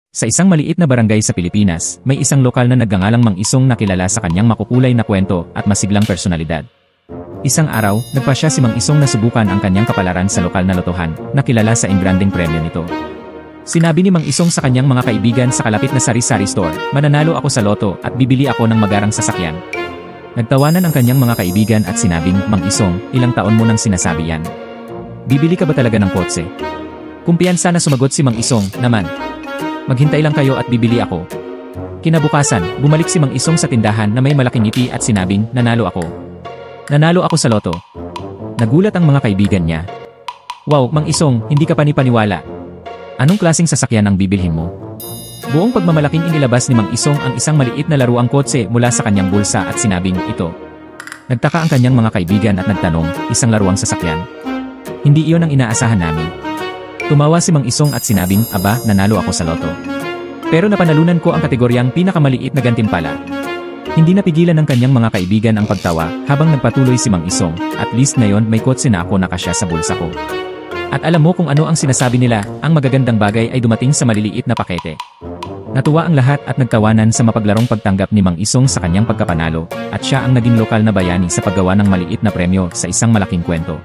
Sa isang maliit na barangay sa Pilipinas, may isang lokal na nagngangalang Mang Isong na kilala sa kanyang makukulay na kwento at masiglang personalidad. Isang araw, nagpasya si Mang Isong na subukan ang kanyang kapalaran sa lokal na lotohan, na kilala sa engrandeng premyo nito. Sinabi ni Mang Isong sa kanyang mga kaibigan sa kalapit na sari-sari store, "Mananalo ako sa loto at bibili ako ng magarang sasakyan." Nagtawanan ang kanyang mga kaibigan at sinabing, "Mang Isong, ilang taon mo nang sinasabi yan? Bibili ka ba talaga ng kotse?" Kumpiyansa na sumagot si Mang Isong, "Naman. Maghintay lang kayo at bibili ako." Kinabukasan, bumalik si Mang Isong sa tindahan na may malaking ngiti at sinabing, "Nanalo ako. Nanalo ako sa loto." Nagulat ang mga kaibigan niya. "Wow, Mang Isong, hindi ka panipaniwala. Anong klaseng sasakyan ang bibilhin mo?" Buong pagmamalaking inilabas ni Mang Isong ang isang maliit na laruang kotse mula sa kanyang bulsa at sinabing, "Ito." Nagtaka ang kanyang mga kaibigan at nagtanong, "Isang laruang sasakyan? Hindi iyon ang inaasahan namin." Tumawa si Mang Isong at sinabing, "Aba, nanalo ako sa loto. Pero napanalunan ko ang kategoryang pinakamaliit na gantimpala." Hindi napigilan ng kanyang mga kaibigan ang pagtawa habang nagpatuloy si Mang Isong, "At least ngayon may kotse na ako nakasya sa bulsa ko." At alam mo kung ano ang sinasabi nila, ang magagandang bagay ay dumating sa maliliit na pakete. Natuwa ang lahat at nagtawanan sa mapaglarong pagtanggap ni Mang Isong sa kanyang pagkapanalo, at siya ang naging lokal na bayani sa paggawa ng maliit na premyo sa isang malaking kwento.